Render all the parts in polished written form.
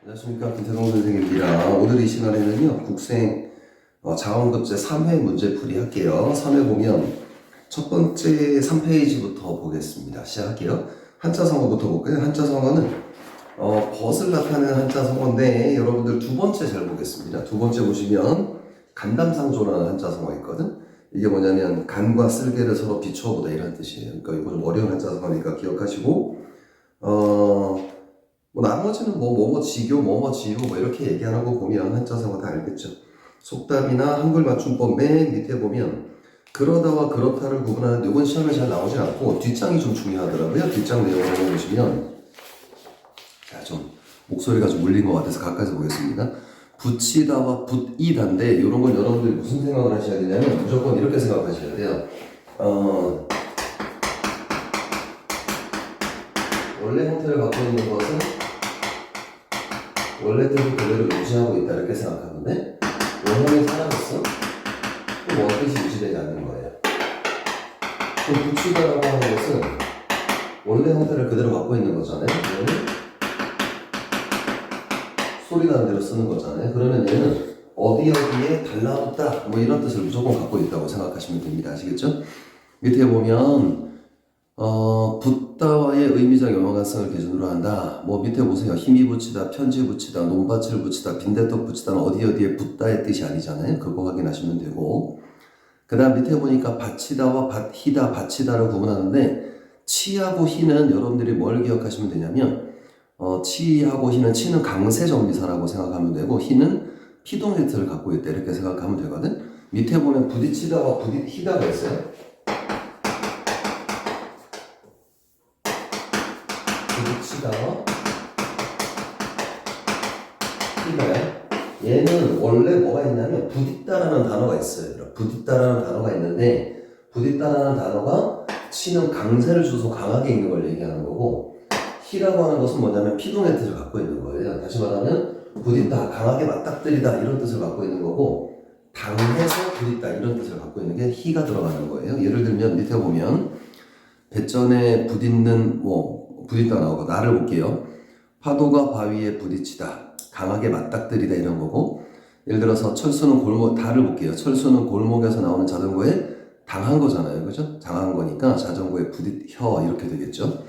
안녕하십니까, 김태동 선생님입니다. 오늘 이 시간에는요 국생 자원급제 3회 문제풀이 할게요. 3회 보면 첫 번째 3페이지부터 보겠습니다. 시작할게요. 한자 성어부터 볼까요? 한자 성어는 벗을 나타내는 한자 성어인데 여러분들 두 번째 잘 보겠습니다. 두 번째 보시면 간담상조라는 한자 성어 있거든. 이게 뭐냐면 간과 쓸개를 서로 비추어보다 이런 뜻이에요. 그러니까 이거 좀 어려운 한자 성어니까 기억하시고 나머지는 지교, 지유, 이렇게 얘기하는 거 보면 한자성어 다 알겠죠. 속담이나 한글 맞춤법 맨 밑에 보면 그러다와 그렇다를 구분하는데 이건 시험에 잘 나오진 않고 뒷장이 좀 중요하더라고요. 뒷장 내용을 보시면 좀 목소리가 좀 울린 것 같아서 가까이서 보겠습니다. 붙이다와 붙이다인데 이런 건 여러분들이 무슨 생각을 하셔야 되냐면 무조건 이렇게 생각하셔야 돼요. 원래 형태를 갖고 있는 것은 원래대로 그대로 유지하고 있다 이렇게 생각하는데 원형이 사라졌어? 그럼 원뜻이 유지되지 않는 거예요. 그럼 붙이다라고 하는 것은 원래 형태를 그대로 갖고 있는 거잖아요. 얘는 소리 나는 대로 쓰는 거잖아요. 그러면 얘는 어디에 달라붙다 이런 뜻을 무조건 갖고 있다고 생각하시면 됩니다. 아시겠죠? 밑에 보면 붓다와의 의미적 연관성을 기준으로 한다. 밑에 보세요. 힘이 붙이다, 편지 붙이다, 논밭을 붙이다, 빈대떡 붙이다는 어디에 붙다의 뜻이 아니잖아요. 그거 확인하시면 되고. 그 다음 밑에 보니까 받치다와 받히다, 받치다를 구분하는데 치하고 희는 여러분들이 뭘 기억하시면 되냐면 치하고 희는 치는 강세정비사라고 생각하면 되고 희는 피동의 뜻을 갖고 있다 이렇게 생각하면 되거든. 밑에 보면 부딪히다와 부딪히다가 있어요. 부딪히다와 희가요. 얘는 원래 뭐가 있냐면 부딪다라는 단어가 있어요. 부딪다라는 단어가 있는데 부딪다라는 단어가 치는 강세를 줘서 강하게 있는 걸 얘기하는 거고 희라고 하는 것은 뭐냐면 피동의 뜻을 갖고 있는 거예요. 다시 말하면 부딪다, 강하게 맞닥뜨리다 이런 뜻을 갖고 있는 거고 당해서 부딪다 이런 뜻을 갖고 있는 게 희가 들어가는 거예요. 예를 들면 밑에 보면 배전에 부딪다 나오고 나를 볼게요. 파도가 바위에 부딪히다, 강하게 맞닥뜨리다 이런 거고 예를 들어서 철수는 다를 볼게요. 철수는 골목에서 나오는 자전거에 당한 거잖아요. 그죠? 당한 거니까 자전거에 부딪혀 이렇게 되겠죠.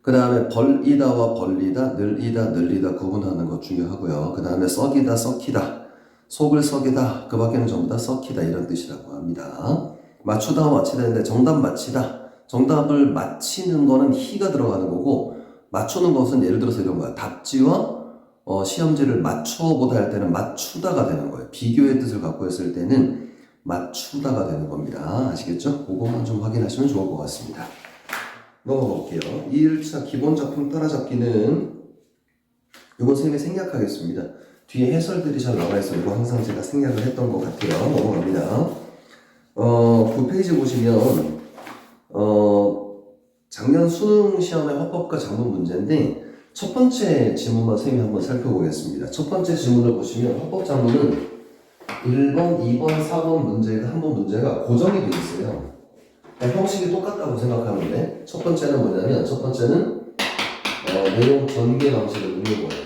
그 다음에 벌이다와 벌리다, 늘리다 구분하는 거 중요하고요. 그 다음에 썩이다, 썩히다, 속을 썩이다, 그 밖에는 전부 다 썩히다 이런 뜻이라고 합니다. 맞추다와 맞히다인데 정답 맞히다, 정답을 맞히는 거는 희가 들어가는 거고 맞추는 것은 예를 들어서 이런 거야. 답지와 시험지를 맞춰보다 할 때는 맞추다가 되는 거예요. 비교의 뜻을 갖고 있을 때는 맞추다가 되는 겁니다. 아시겠죠? 그것만 좀 확인하시면 좋을 것 같습니다. 넘어가 볼게요. 2일차 기본 작품 따라잡기는 이건 선생님이 생략하겠습니다. 뒤에 해설들이 잘 나와 있어. 이거 항상 제가 생략을 했던 것 같아요. 넘어갑니다. 9페이지 보시면 작년 수능 시험의 화법과 작문 문제인데 첫 번째 지문만 선생님이 한번 살펴보겠습니다. 첫 번째 지문을 보시면 화법 작문은 1번, 2번, 4번 문제가 한 번 문제가 고정이 되어 있어요. 형식이 똑같다고 생각하면 돼. 첫 번째는 뭐냐면 첫 번째는 내용 전개 방식을 묻는 거예요.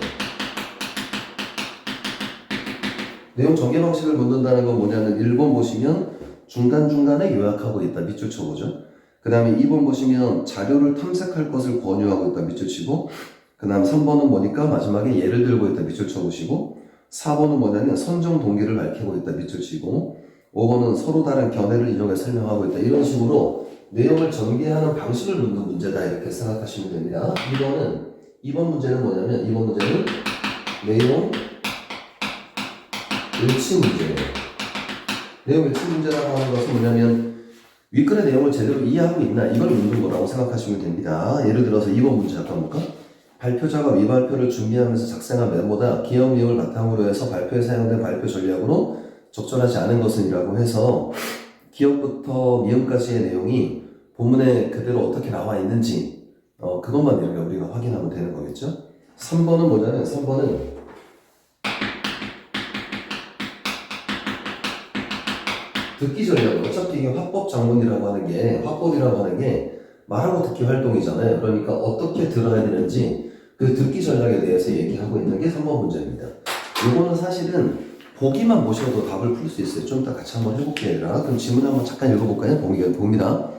내용 전개 방식을 묻는다는 건 뭐냐면 1번 보시면 중간중간에 요약하고 있다. 밑줄 쳐보죠. 그 다음에 2번 보시면 자료를 탐색할 것을 권유하고 있다. 밑줄 치고 그 다음 3번은 뭐니까 마지막에 예를 들고 있다. 밑줄 쳐보시고 4번은 뭐냐면 선정 동기를 밝히고 있다. 밑줄 치고 5번은 서로 다른 견해를 인용해 설명하고 있다. 이런 식으로 내용을 전개하는 방식을 묻는 문제다. 이렇게 생각하시면 됩니다. 2번 문제는 뭐냐면 2번 문제는 내용 일치 문제예요. 내용 일치 문제라고 하는 것은 뭐냐면 윗글의 내용을 제대로 이해하고 있나 이걸 묻는 거라고 생각하시면 됩니다. 예를 들어서 2번 문제 잠깐 볼까? 발표자가 미발표를 준비하면서 작성한 메모다 기억 내용을 바탕으로 해서 발표에 사용된 발표 전략으로 적절하지 않은 것은 이라고 해서 기억부터 미음까지의 내용이 본문에 그대로 어떻게 나와 있는지 그것만 우리가 확인하면 되는 거겠죠. 3번은 뭐냐면 3번은 듣기 전략. 어차피 이게 화법 작문이라고 하는 게 화법이라고 하는 게 말하고 듣기 활동이잖아요. 그러니까 어떻게 들어야 되는지 그 듣기 전략에 대해서 얘기하고 있는 게 3번 문제입니다. 이거는 사실은 보기만 보셔도 답을 풀 수 있어요. 좀 이따 같이 한번 해볼게요. 그럼 지문 한번 잠깐 읽어볼까요? 봅니다.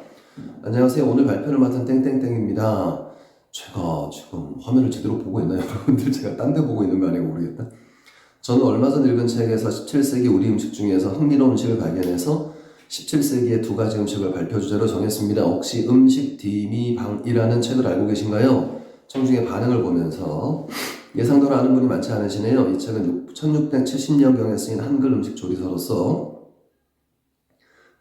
안녕하세요. 오늘 발표를 맡은 땡땡땡입니다. 제가 지금 화면을 제대로 보고 있나요? 여러분들 제가 딴 데 보고 있는 거 아니고 모르겠다. 저는 얼마 전 읽은 책에서 17세기 우리 음식 중에서 흥미로운 음식을 발견해서 17세기의 두 가지 음식을 발표 주제로 정했습니다. 혹시 음식 디미방이라는 책을 알고 계신가요? 청중의 반응을 보면서 예상대로 아는 분이 많지 않으시네요. 이 책은 1670년경에 쓰인 한글 음식 조리서로서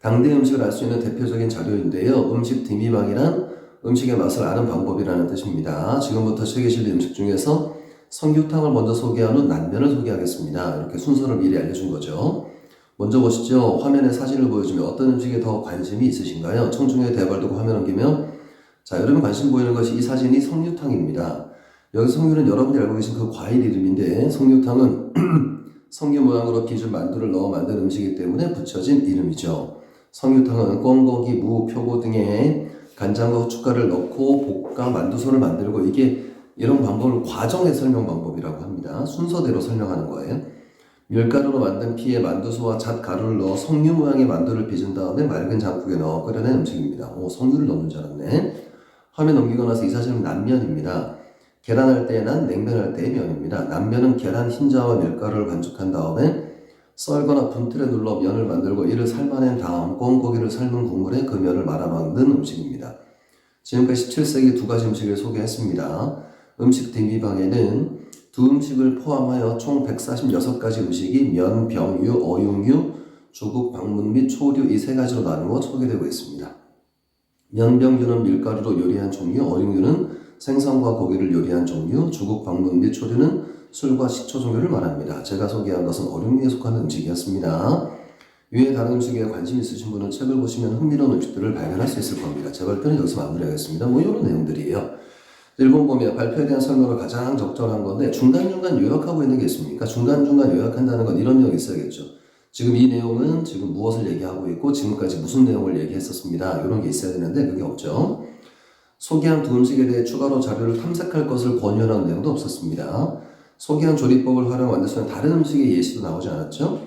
당대 음식을 알 수 있는 대표적인 자료인데요. 음식 디미방이란 음식의 맛을 아는 방법이라는 뜻입니다. 지금부터 책에 실린 음식 중에서 성규탕을 먼저 소개한 후 난면을 소개하겠습니다. 이렇게 순서를 미리 알려준 거죠. 먼저 보시죠. 화면에 사진을 보여주면 어떤 음식에 더 관심이 있으신가요? 청중의 대화를 두고 화면 옮기면 자, 여러분 관심 보이는 것이 이 사진이 성류탕입니다. 여기 성류는 여러분이 알고 계신 그 과일 이름인데 성류탕은 성류 모양으로 빚은 만두를 넣어 만든 음식이기 때문에 붙여진 이름이죠. 성류탕은 꿩고기, 무, 표고 등의 간장과 후춧가루를 넣고 볶아 만두소를 만들고 이게 이런 방법을 과정의 설명 방법이라고 합니다. 순서대로 설명하는 거예요. 밀가루로 만든 피에 만두소와 잣가루를 넣어 석류 모양의 만두를 빚은 다음에 맑은 장국에 넣어 끓여낸 음식입니다. 석류를 넣는 줄 알았네. 화면 넘기고 나서 이 사진은 난면입니다. 계란할 때의 난, 냉면할 때의 면입니다. 난면은 계란 흰자와 밀가루를 반죽한 다음에 썰거나 분틀에 눌러 면을 만들고 이를 삶아낸 다음 꿩고기를 삶은 국물에 그 면을 말아 만든 음식입니다. 지금까지 17세기 두 가지 음식을 소개했습니다. 음식 디미방에는 두 음식을 포함하여 총 146가지 음식이 면, 병유, 어육류, 조국, 방문 및 초류 이 세 가지로 나누어 소개되고 있습니다. 면, 병유는 밀가루로 요리한 종류, 어육류는 생선과 고기를 요리한 종류, 조국, 방문 및 초류는 술과 식초 종류를 말합니다. 제가 소개한 것은 어육류에 속하는 음식이었습니다. 위에 다른 음식에 관심 있으신 분은 책을 보시면 흥미로운 음식들을 발견할 수 있을 겁니다. 제 발표는 여기서 마무리하겠습니다. 이런 내용들이에요. 1번 보면 발표에 대한 설명을 가장 적절한 건데 중간중간 요약하고 있는 게 있습니까? 중간중간 요약한다는 건 이런 내용이 있어야겠죠. 지금 이 내용은 지금 무엇을 얘기하고 있고 지금까지 무슨 내용을 얘기했었습니다. 이런 게 있어야 되는데 그게 없죠. 소개한 두 음식에 대해 추가로 자료를 탐색할 것을 권유하는 내용도 없었습니다. 소개한 조리법을 활용 만들수록 다른 음식의 예시도 나오지 않았죠.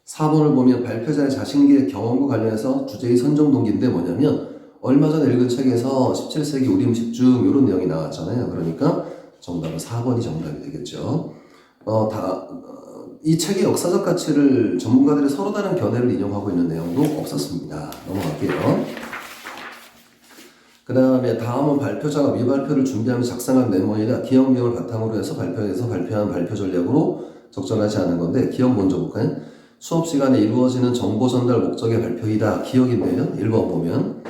4번을 보면 발표자의 자신의 경험과 관련해서 주제의 선정 동기인데 뭐냐면 얼마 전에 읽은 책에서 17세기 우리 음식 중 이런 내용이 나왔잖아요. 그러니까 정답은 4번이 정답이 되겠죠. 이 책의 역사적 가치를 전문가들이 서로 다른 견해를 인용하고 있는 내용도 없었습니다. 넘어갈게요. 그 다음에 다음은 발표자가 미발표를 준비하면서 작성한 메모이나 기억 내용을 바탕으로 해서 발표에서 발표한 발표 전략으로 적절하지 않은 건데 기억 먼저 볼까요? 수업 시간에 이루어지는 정보 전달 목적의 발표이다. 기억인데요. 1번 보면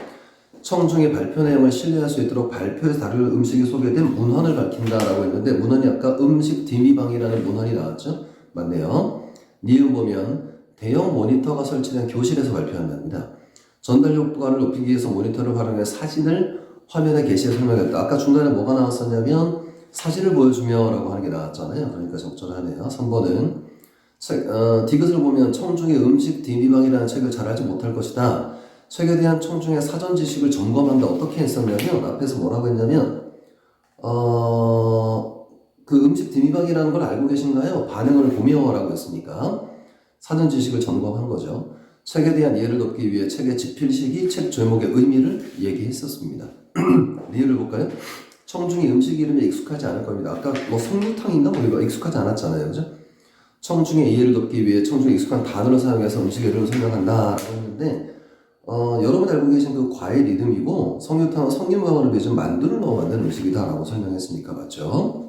청중의 발표 내용을 신뢰할 수 있도록 발표에서 다룰 음식이 소개된 문헌을 밝힌다라고 했는데 문헌이 아까 음식 디미방이라는 문헌이 나왔죠? 맞네요. 니은 보면 대형 모니터가 설치된 교실에서 발표한답니다. 전달 효과를 높이기 위해서 모니터를 활용해 사진을 화면에 게시해 설명했다. 아까 중간에 뭐가 나왔었냐면 사진을 보여주며 라고 하는 게 나왔잖아요. 그러니까 적절하네요. 3번은 디귿을 보면 청중의 음식 디미방이라는 책을 잘 알지 못할 것이다. 책에 대한 청중의 사전 지식을 점검한다. 어떻게 했었냐면 앞에서 뭐라고 했냐면 그 음식 디미방이라는 걸 알고 계신가요? 반응을 보며 라고 했으니까 사전 지식을 점검한 거죠. 책에 대한 이해를 돕기 위해 책의 집필 시기, 책 제목의 의미를 얘기했었습니다. 리을을 볼까요? 청중이 음식 이름에 익숙하지 않을 겁니다. 아까 성류탕인가 이거 익숙하지 않았잖아요. 그죠? 청중의 이해를 돕기 위해 청중이 익숙한 단어를 사용해서 음식의 이름을 설명한다 라고 했는데 여러분이 알고 계신 그 과일 이름이고 성류탕은 석류 모양으로 빚은 만두를 넣어 만든 음식이다 라고 설명했으니까 맞죠?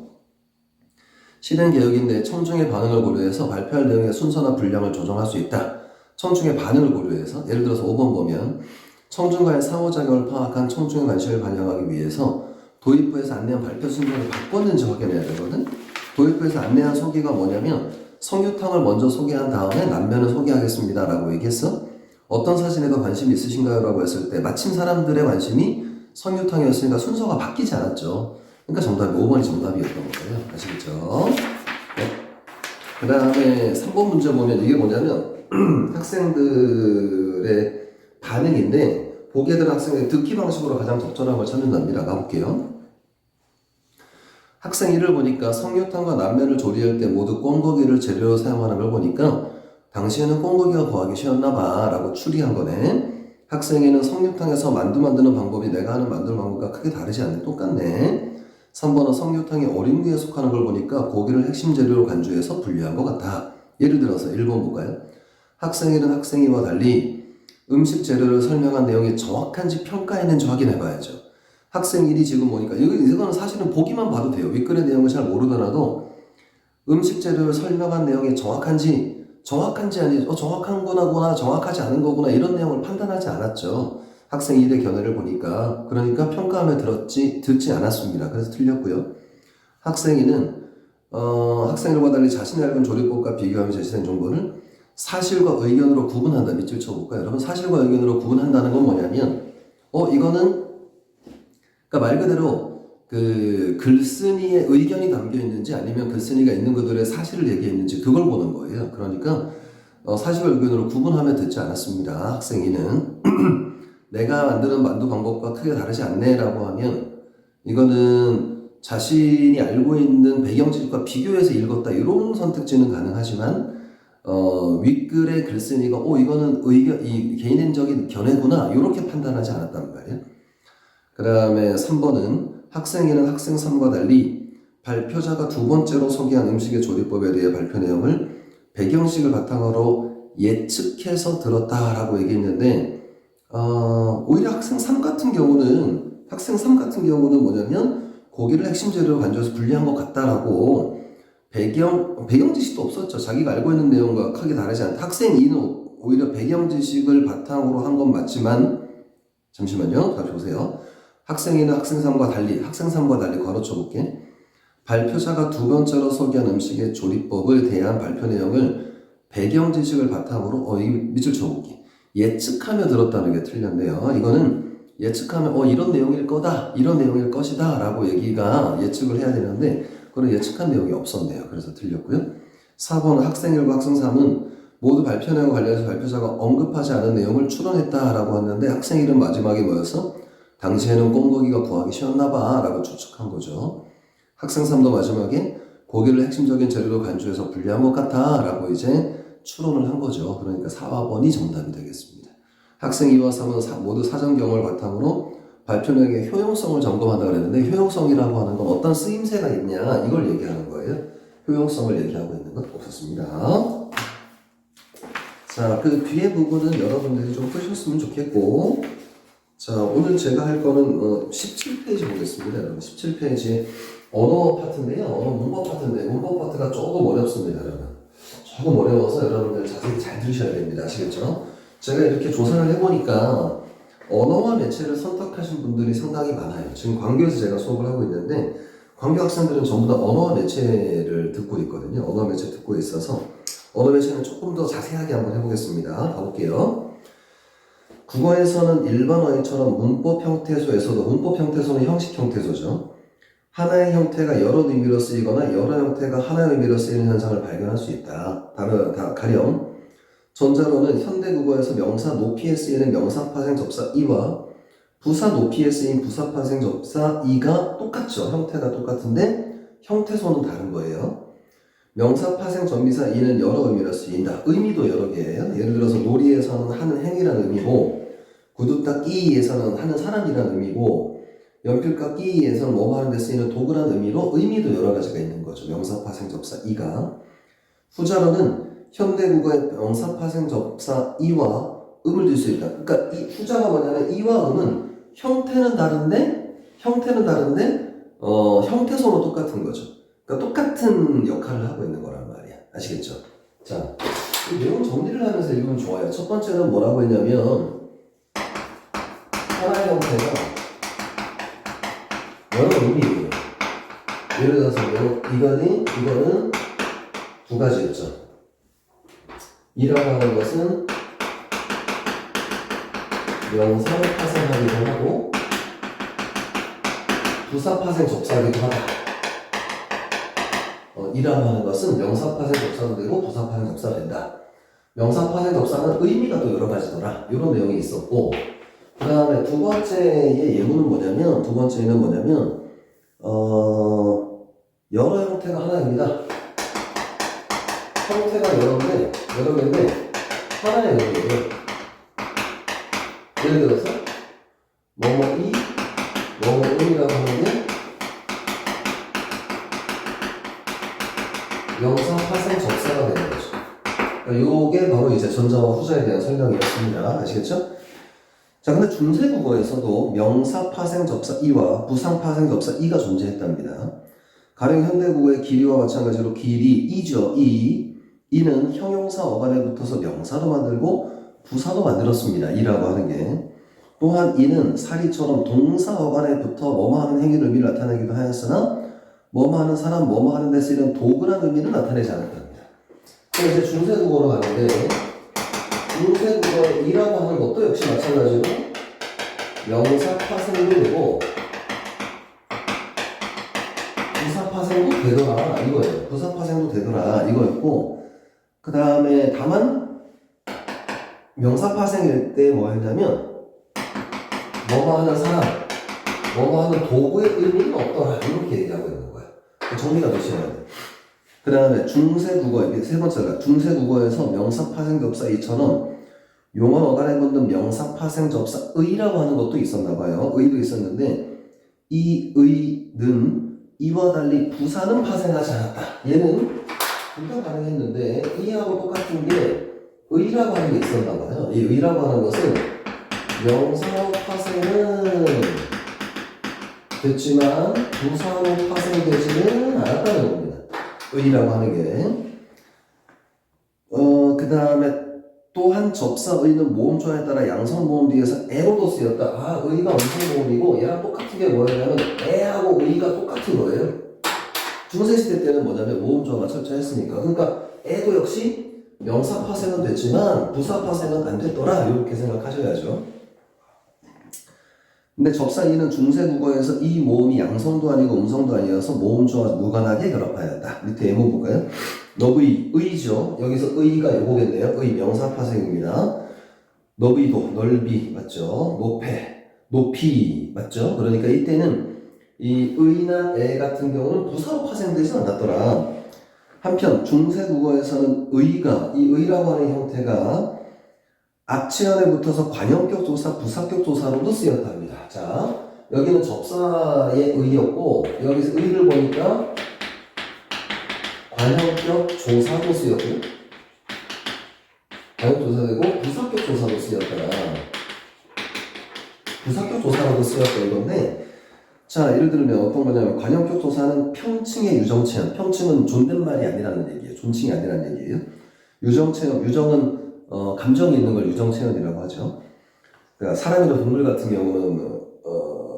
실행 계획인데 청중의 반응을 고려해서 발표할 내용의 순서나 분량을 조정할 수 있다. 청중의 반응을 고려해서 예를 들어서 5번 보면 청중과의 상호작용을 파악한 청중의 관심을 반영하기 위해서 도입부에서 안내한 발표 순서를 바꿨는지 확인해야 되거든. 도입부에서 안내한 소개가 뭐냐면 성유탕을 먼저 소개한 다음에 남면을 소개하겠습니다 라고 얘기했어. 어떤 사진에 더 관심이 있으신가요? 라고 했을 때 마침 사람들의 관심이 성유탕이었으니까 순서가 바뀌지 않았죠. 그러니까 정답이 5번이 정답이었던 거예요. 아시겠죠? 네. 그 다음에 3번 문제 보면 이게 뭐냐면 학생들의 반응인데 보기에 들은 학생의 듣기 방식으로 가장 적절한 걸 찾는답니다. 가볼게요. 학생 1을 보니까 성유탕과 남면을 조리할 때 모두 꿩고기를 재료로 사용하는 걸 보니까 당시에는 꿩고기가 구하기 쉬웠나 봐 라고 추리한 거네. 학생 2는 성유탕에서 만두 만드는 방법이 내가 하는 만두 방법과 크게 다르지 않네. 똑같네. 3번은 성유탕이 어린이에 속하는 걸 보니까 고기를 핵심 재료로 간주해서 분류한 것 같아. 예를 들어서 1번 볼까요? 학생 1은 학생 2와 달리 음식 재료를 설명한 내용이 정확한지 평가했는지 확인해 봐야죠. 학생 1이 지금 보니까 이거는 사실은 보기만 봐도 돼요. 윗글의 내용을 잘 모르더라도 음식 재료를 설명한 내용이 정확한지 아니지 정확한 거나 정확하지 않은 거구나 이런 내용을 판단하지 않았죠. 학생 1의 견해를 보니까 그러니까 평가함에 듣지 않았습니다. 그래서 틀렸고요. 학생 2는 학생 1과 달리 자신의 알고 있는 조리법과 비교하며 제시된 정보를 사실과 의견으로 구분한다. 밑줄 쳐볼까요? 여러분 사실과 의견으로 구분한다는 건 뭐냐면 이거는 그러니까 말 그대로 그 글쓴이의 의견이 담겨 있는지 아니면 글쓴이가 있는 그들의 사실을 얘기했는지 그걸 보는 거예요. 그러니까 사실과 의견으로 구분하며 듣지 않았습니다. 학생 2는 내가 만드는 만두 방법과 크게 다르지 않네라고 하면 이거는 자신이 알고 있는 배경 지식과 비교해서 읽었다 이런 선택지는 가능하지만 윗글의 글쓴이가 이거는 이 개인적인 견해구나 이렇게 판단하지 않았단 말이에요. 그 다음에 3번은 학생 2는 학생 3과 달리 발표자가 두 번째로 소개한 음식의 조리법에 대해 발표 내용을 배경식을 바탕으로 예측해서 들었다라고 얘기했는데 오히려 학생 3 같은 경우는 뭐냐면 고기를 핵심 재료로 간주해서 분리한 것 같다라고 배경 지식도 없었죠. 자기가 알고 있는 내용과 크게 다르지 않다. 학생 2는 오히려 배경 지식을 바탕으로 한 건 맞지만 잠시만요. 다시 보세요. 학생 2는 학생 3과 달리 괄호쳐 볼게. 발표자가 두 번째로 소개한 음식의 조리법을 대한 발표 내용을 배경 지식을 바탕으로 이 밑줄 쳐볼게. 예측하며 들었다는 게 틀렸네요. 이거는 예측하면 이런 내용일 거다, 이런 내용일 것이다 라고 얘기가 예측을 해야 되는데 그런 예측한 내용이 없었네요. 그래서 틀렸고요. 4번 학생 1과 학생 3은 모두 발표 내용과 관련해서 발표자가 언급하지 않은 내용을 추론했다라고 했는데 학생 1은 마지막에 뭐였어? 당시에는 꿩고기가 구하기 쉬웠나 봐 라고 추측한 거죠. 학생 3도 마지막에 고기를 핵심적인 재료로 간주해서 분리한 것 같아 라고 이제 추론을 한 거죠. 그러니까 4와 번이 정답이 되겠습니다. 학생 2와 3은 모두 사전 경험을 바탕으로 발표 내용의 효용성을 점검한다 그랬는데 효용성이라고 하는 건 어떤 쓰임새가 있냐 이걸 얘기하는 거예요. 효용성을 얘기하고 있는 건 없었습니다. 자, 그 뒤에 부분은 여러분들이 좀 푸셨으면 좋겠고 자, 오늘 제가 할 거는 17페이지 보겠습니다. 여러분 17페이지 언어 파트인데요. 언어 문법 파트인데 문법 파트가 조금 어렵습니다. 여러분 조금 어려워서 여러분들 자세히 잘 들으셔야 됩니다. 아시겠죠? 제가 이렇게 조사를 해보니까 언어와 매체를 선택하신 분들이 상당히 많아요. 지금 광교에서 제가 수업을 하고 있는데 광교 학생들은 전부 다 언어와 매체를 듣고 있거든요. 언어와 매체 듣고 있어서 언어 매체는 조금 더 자세하게 한번 해보겠습니다. 가볼게요. 국어에서는 일반 어휘처럼 문법 형태소에서도 문법 형태소는 형식 형태소죠. 하나의 형태가 여러 의미로 쓰이거나 여러 형태가 하나의 의미로 쓰이는 현상을 발견할 수 있다. 가령 전자로는 현대국어에서 명사 높이에 쓰이는 명사파생 접사 이와 부사 높이에 쓰인 부사파생 접사 이가 똑같죠. 형태가 똑같은데 형태소는 다른 거예요. 명사파생 전미사 이는 여러 의미로 쓰인다. 의미도 여러 개예요. 예를 들어서 놀이에서는 하는 행위라는 의미고 구두 닦기에서는 하는 사람이라는 의미고 연필깎기에서는 뭐 하는 데 쓰이는 도구라는 의미로 의미도 여러 가지가 있는 거죠. 명사파생 접사 이가. 후자로는 현대국어의 명사파생 접사 이와 음을 들 수 있다. 그러니까 이 후자가 뭐냐면 이와 음은 형태는 다른데 형태소는 똑같은 거죠. 그러니까 똑같은 역할을 하고 있는 거란 말이야. 아시겠죠? 자, 이 내용 정리를 하면서 읽으면 좋아요. 첫 번째는 뭐라고 했냐면 하나의 형태가 여러 의미예요. 예를 들어서 이거는 두 가지였죠. 이라고 하는 것은 명사를 파생하기도 하고 부사 파생 접사하기도 하다. 이라고 하는 것은 명사 파생 접사도 되고 부사 파생 접사가 된다. 명사 파생 접사는 의미가 또 여러 가지더라. 이런 내용이 있었고 그 다음에 두 번째의 예문은 뭐냐면 여러 형태가 하나입니다. 형태가 여러 개인데 하나의 의미예요. 예를 들어서 뭐뭐이, 뭐뭐은이라고 하는데 명사, 파생, 접사가 되는 거죠. 그러니까 요게 바로 이제 전자와 후자에 대한 설명이었습니다. 아시겠죠? 자, 근데 중세국어에서도 명사, 파생, 접사, 이와 부상, 파생, 접사, 이가 존재했답니다. 가령 현대국어의 길이와 마찬가지로 길이, 이죠. 이는 형용사 어간에 붙어서 명사도 만들고 부사도 만들었습니다. 이라고 하는 게. 또한 이는 사리처럼 동사 어간에 붙어 뭐뭐 하는 행위를 의미를 나타내기도 하였으나 뭐뭐 하는 사람, 뭐뭐 하는 데 쓰이는 도구란 의미는 나타내지 않았답니다. 그럼 이제 중세국어로 가는데 중세국어의 이라고 하는 것도 역시 마찬가지로 명사 파생도 되고 부사 파생도 되더라 이거예요. 부사 파생도 되더라 이거였고, 그 다음에 다만 명사 파생일 때 뭐 했냐면 뭐뭐 하는 사람, 뭐뭐 하는 도구의 의미는 없더라 이렇게 얘기하고 있는 거예요. 정리가 되셔야 돼요. 그 다음에 중세국어, 이게 세 번째가 중세국어에서 명사 파생 접사 이처럼 용언 어간에 붙는 명사 파생 접사 의라고 하는 것도 있었나 봐요. 의도 있었는데 이 의는 이와 달리 부사는 파생하지 않았다. 얘는 둘 다 가능했는데 이하고 똑같은 게 의라고 하는 게 있었나 봐요. 이 의라고 하는 것은 명사 파생은 됐지만 부사로 파생되지는 않았다는 겁니다. 의라고 하는 게. 그 다음에 또한 접사의는 모음조에 따라 양성모음 뒤에서 애로도 쓰였다. 아, 의가 음성모음이고 얘랑 똑같은 게 뭐냐면 애하고 의가 똑같은 거예요. 중세시대 때는 뭐냐면 모음조가 철저했으니까. 그러니까 애도 역시 명사 파생은 됐지만 부사 파생은 안 됐더라 이렇게 생각하셔야죠. 근데 접사이는 중세국어에서 이 모음이 양성도 아니고 음성도 아니어서 모음조와 무관하게 결합하였다. 밑에 예문 볼까요? 너의, 의죠. 여기서 의가 요거겠네요. 의, 명사 파생입니다. 너비도, 넓이, 맞죠? 높에, 높이, 맞죠? 그러니까 이때는 이 의나 애 같은 경우는 부사로 파생되지 않았더라. 한편 중세국어에서는 의가, 이 의라고 하는 형태가 앞치안에 붙어서 관형격 조사, 부사격 조사로도 쓰였답니다. 자, 여기는 접사의 의였고 여기서 의를 보니까 관형격 조사도 쓰였고 관형격 조사되고 부사격 조사도 쓰였다. 부사격 조사라고 쓰였다 이건데, 자, 예를 들면 어떤 거냐면 관형격 조사는 평칭의 유정체험, 평칭은 존댓말이 아니라는 얘기예요. 존칭이 아니라는 얘기예요. 유정체험, 유정은 감정이 있는 걸 유정체험이라고 하죠. 그러니까 사람이나 동물 같은 경우는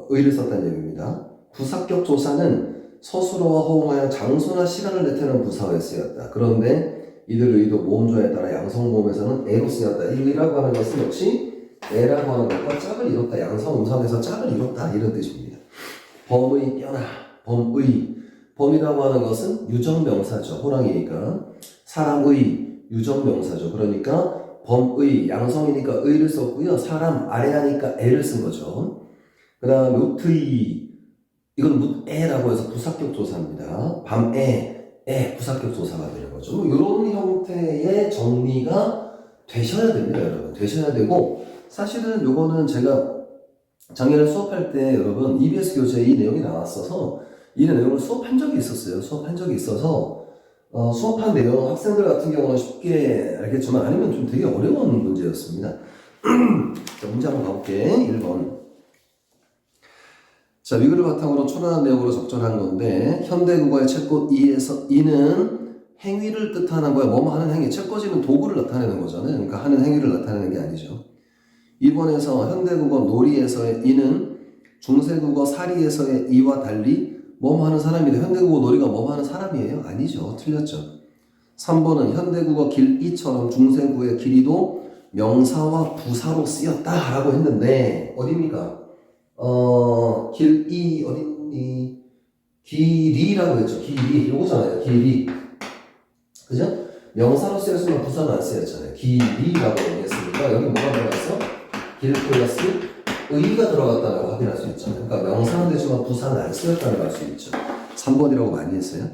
의를 썼다는 얘기입니다. 부사격 조사는 서술어와 허용하여 장소나 시간을 나타내는 부사어에 쓰였다. 그런데 이들 의도 모음조에 따라 양성모음에서는 애로 쓰였다. 이 의라고 하는 것은 역시 애라고 하는 것과 짝을 이뤘다. 양성, 음성에서 짝을 이뤘다. 이런 뜻입니다. 범의, 뼈나, 범의. 범이라고 하는 것은 유정명사죠. 호랑이니까. 사람의 유정명사죠. 그러니까 범의, 양성이니까 의를 썼고요. 사람, 아래하니까 애를 쓴 거죠. 그 다음에 우트의, 이건 무애라고 해서 부사격 조사입니다. 밤애, 애, 부사격 조사가 되는 거죠. 이런 형태의 정리가 되셔야 됩니다, 여러분. 되셔야 되고, 사실은 요거는 제가 작년에 수업할 때 여러분 EBS 교재에 이 내용이 나왔어서 이 내용을 수업한 적이 있었어요. 수업한 적이 있어서 수업한 내용 학생들 같은 경우는 쉽게 알겠지만 아니면 좀 되게 어려운 문제였습니다. 자, 문제 한번 가볼게. 1번. 자, 위글을 바탕으로 초라한 내용으로 적절한 건데 현대국어의 책꽂 이에서 이는 행위를 뜻하는 거야. 뭐뭐 하는 행위. 책꽂이는 도구를 나타내는 거잖아요. 그러니까 하는 행위를 나타내는 게 아니죠. 2번에서 현대국어 놀이에서의 이는 중세국어 사리에서의 이와 달리 뭐뭐 하는 사람이다. 현대국어 놀이가 뭐뭐 하는 사람이에요? 아니죠. 틀렸죠. 3번은 현대국어 길이처럼 중세국어의 길이도 명사와 부사로 쓰였다 라고 했는데 어디입니까? 길이 어딨니? 길이라고 했죠. 길이 요거잖아요. 길이, 그죠? 명사로 쓰였으면 부사는 안 쓰였잖아요. 길이라고 얘기했으니까 여기 뭐가 들어갔어? 길 플러스 의가 들어갔다고 확인할 수 있잖아요. 그러니까 명사는 되지만 부사는 안 쓰였다고 할 수 있죠. 3번이라고 많이 했어요.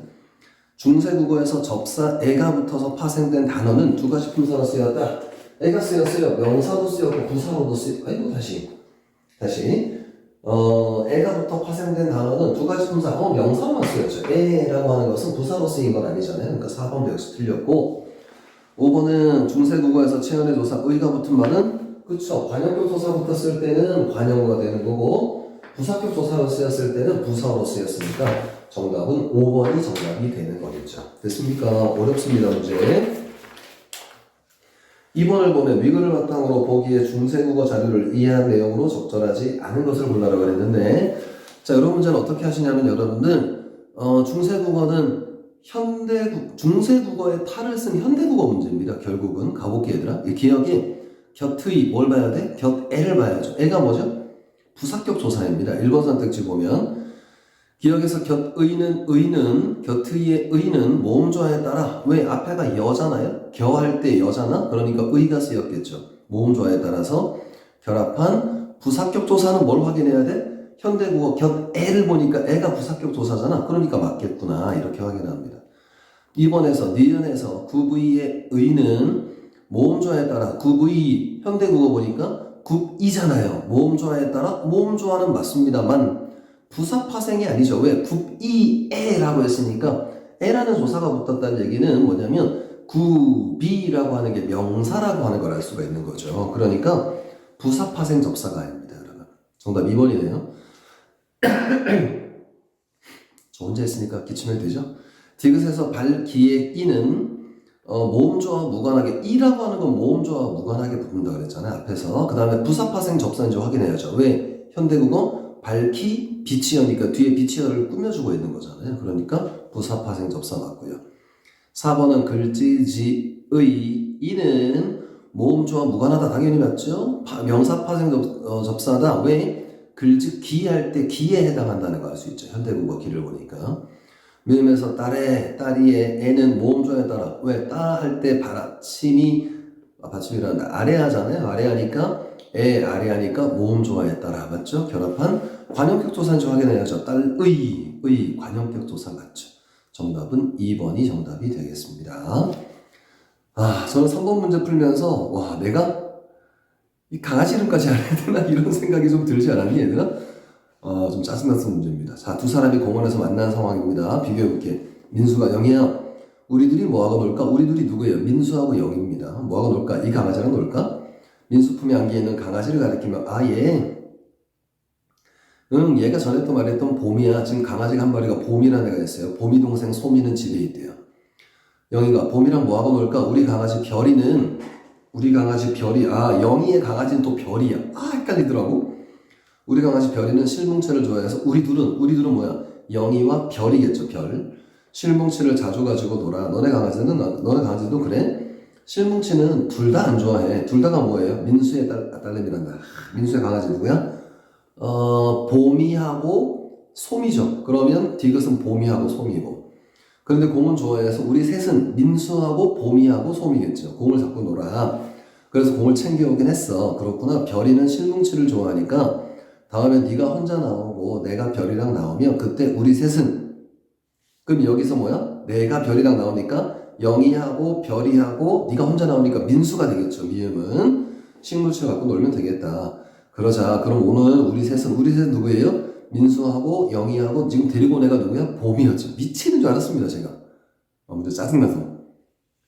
중세국어에서 접사 애가 붙어서 파생된 단어는 두 가지 품사로 쓰였다. 애가 쓰였어요. 명사도 쓰였고 부사로도 쓰였고. 아이고 다시. 애가 붙어 파생된 단어는 두 가지 품사. 명사로만 쓰였죠. 애라고 하는 것은 부사로 쓰인 건 아니잖아요. 그러니까 4번도 역시 틀렸고. 5번은 중세국어에서 체연의 조사 의가 붙은 말은 그쵸. 관형격 조사 붙었을 때는 관형어가 되는 거고 부사격 조사로 쓰였을 때는 부사로 쓰였으니까 정답은 5번이 정답이 되는 거겠죠. 됐습니까? 어렵습니다, 문제. 2번을 보면 위글을 바탕으로 보기에 중세국어 자료를 이해한 내용으로 적절하지 않은 것을 골라라고 그랬는데, 자, 이런 문제는 어떻게 하시냐면 여러분들, 중세국어는 중세국어의 탈을 쓴 현대국어 문제입니다. 결국은 가볼게 얘들아. 이 기억이 곁의 뭘 봐야 돼? 곁애를 봐야죠. 애가 뭐죠? 부사격 조사입니다. 1번 선택지 보면 기억에서 곁의의 의는 모음조화에 따라 왜 앞에가 여잖아요? 겨할 때 여잖아? 그러니까 의가 쓰였겠죠. 모음조화에 따라서 결합한 부사격 조사는 뭘 확인해야 돼? 현대국어 곁애를 보니까 애가 부사격 조사잖아. 그러니까 맞겠구나. 이렇게 확인합니다. 2번에서 니은에서 구부의의 의는 모음조화에 따라 구부의 현대국어 보니까 굽이잖아요. 모음조화에 따라 모음조화는 맞습니다만 부사 파생이 아니죠. 왜? 굽이에라고 했으니까 에라는 조사가 붙었다는 얘기는 뭐냐면 구비라고 하는 게 명사라고 하는 걸 알 수가 있는 거죠. 그러니까 부사 파생 접사가 아닙니다. 여러분. 정답 2번이네요. 저 혼자 했으니까 기침해도 되죠? 디귿에서 발기의 이는 모음조와 무관하게 이라고 하는 건 모음조와 무관하게 붙는다 그랬잖아요. 앞에서. 그 다음에 부사 파생 접사인지 확인해야죠. 왜? 현대국어 밝히 비치어니까 뒤에 비치어를 꾸며주고 있는 거잖아요. 그러니까 부사 파생 접사 맞고요. 4번은 글지지의 이는 모음조와 무관하다. 당연히 맞죠? 명사 파생 접사다. 왜? 글즉 기할 때 기에 해당한다는 거 알 수 있죠. 현대국어 기를 보니까. 미음에서 딸이의 애는 모음조에 따라 왜? 따 할 때 받침이란다. 아래하잖아요. 아래하니까 아래하니까 모음조화에 따라 맞죠? 결합한 관형격 조사인지 확인해야죠. 딸의 관형격 조사 맞죠? 정답은 2번이 정답이 되겠습니다. 저는 3번 문제 풀면서 와 내가 이 강아지 이름까지 알아야 되나 이런 생각이 좀 들지 않았니 얘들아? 좀 짜증났던 문제입니다. 자, 두 사람이 공원에서 만난 상황입니다. 비교해볼게. 민수가 영희야, 우리들이 뭐하고 놀까? 우리들이 누구예요? 민수하고 영희입니다. 뭐하고 놀까? 이 강아지랑 놀까? 민수 품에 안겨 있는 강아지를 가리키며 얘. 얘가 전에 또 말했던 봄이야. 지금 강아지가 한 마리가 봄이라는 애가 있어요. 봄이 동생 소미는 집에 있대요. 영희가 봄이랑 뭐하고 놀까? 우리 강아지 별이 영희의 강아지는 또 별이야. 헷갈리더라고. 우리 강아지 별이는 실뭉채를 좋아해서 우리 둘은 뭐야? 영희와 별이겠죠. 별. 실뭉치를 자주 가지고 놀아. 너네 강아지도 그래? 실뭉치는 둘 다 안 좋아해. 둘 다가 뭐예요? 민수의 딸내미란다. 민수의 강아지 누구야? 봄이하고 솜이죠. 그러면 디귿은 봄이하고 솜이고. 그런데 곰은 좋아해서 우리 셋은 민수하고 봄이하고 솜이겠죠. 곰을 잡고 놀아. 그래서 곰을 챙겨오긴 했어. 그렇구나. 별이는 실뭉치를 좋아하니까 다음에 네가 혼자 나오고 내가 별이랑 나오면 그때 우리 셋은 그럼 여기서 뭐야? 내가 별이랑 나오니까 영희하고 별이하고 네가 혼자 나오니까 민수가 되겠죠. 미음은 식물치를 갖고 놀면 되겠다. 그러자. 그럼 오늘 우리 셋은 누구예요? 민수하고 영희하고 지금 데리고 온 애가 누구야? 봄이었죠. 미치는 줄 알았습니다. 제가. 문제 짜증나서.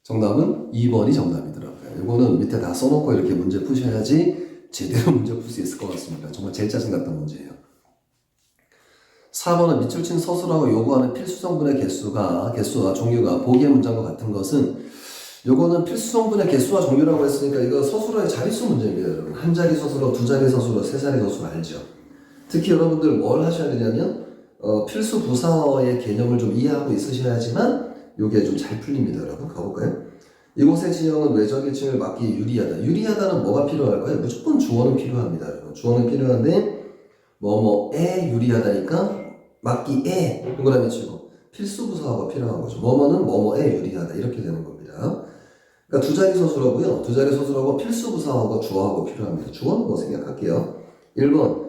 정답은 2번이 정답이더라고요. 이거는 밑에 다 써놓고 이렇게 문제 푸셔야지 제대로 문제 풀 수 있을 것 같습니다. 정말 제일 짜증났던 문제예요. 4번은 밑줄 친 서술하고 요구하는 필수 성분의 개수와 종류가 보기의 문장과 같은 것은 요거는 필수 성분의 개수와 종류라고 했으니까 이거 서술어의 자릿수 문제입니다. 여러분. 한 자리 서술어, 두 자리 서술어, 세 자리 서술어 알죠? 특히 여러분들 뭘 하셔야 되냐면 필수 부사어의 개념을 좀 이해하고 있으셔야지만 요게 좀 잘 풀립니다. 여러분 가볼까요? 이곳의 지형은 외적일칭을 막기 유리하다. 유리하다는 뭐가 필요할까요? 무조건 주어는 필요합니다. 여러분. 주어는 필요한데 뭐뭐에 유리하다니까 막기에 동그라미 치고 필수 부사어가 필요한 거죠. 뭐뭐는 뭐뭐에 유리하다 이렇게 되는 겁니다. 그러니까 두 자리 서술어고요. 두 자리 서술어고 필수 부사어가 주어하고 필요합니다. 주어는 뭐 생각할게요. 1번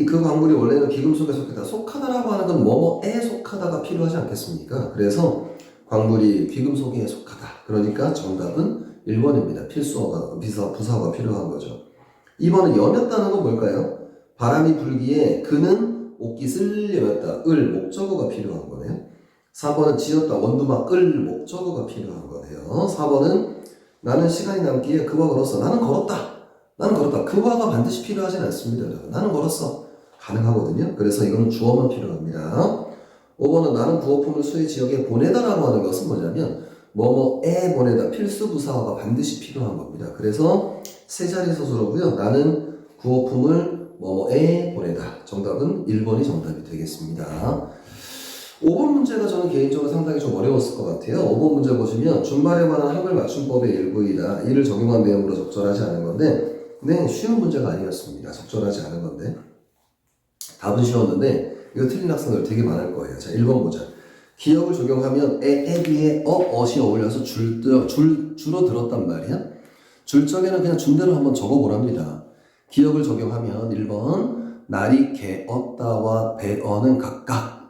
그 광물이 원래는 비금속에 속하다. 속하다라고 하는 건 뭐뭐에 속하다가 필요하지 않겠습니까? 그래서 광물이 비금속에 속하다. 그러니까 정답은 1번입니다. 필수어가, 부사어가 필요한 거죠. 2번은 여몄다는 건 뭘까요? 바람이 불기에 그는 옷깃을 여몄다. 목적어가 필요한 거네요. 4번은 지었다. 원두막 목적어가 필요한 거네요. 4번은 나는 시간이 남기에 그와 걸었어. 나는 걸었다. 그와가 반드시 필요하진 않습니다. 나는 걸었어. 가능하거든요. 그래서 이거는 주어만 필요합니다. 5번은 나는 구호품을 수의 지역에 보내다라고 하는 것은 뭐냐면 뭐뭐에 보내다. 필수 부사어가 반드시 필요한 겁니다. 그래서 세 자리 서술어고요. 나는 구호품을 뭐뭐에 보내다. 정답은 1번이 정답이 되겠습니다. 5번 문제가 저는 개인적으로 상당히 좀 어려웠을 것 같아요. 5번 문제 보시면 준말에 관한 한글 맞춤법의 일부이다. 이를 적용한 내용으로 적절하지 않은 건데 네, 쉬운 문제가 아니었습니다. 적절하지 않은 건데 답은 쉬웠는데 이거 틀린 학생들 되게 많을 거예요. 자, 1번 보자. 기억을 적용하면 에 뒤에 어이 어울려서 주로 들었단 말이야. 줄적에는 그냥 준대로 한번 적어보랍니다. 기억을 적용하면 1번 날이 개었다와 배어는 각각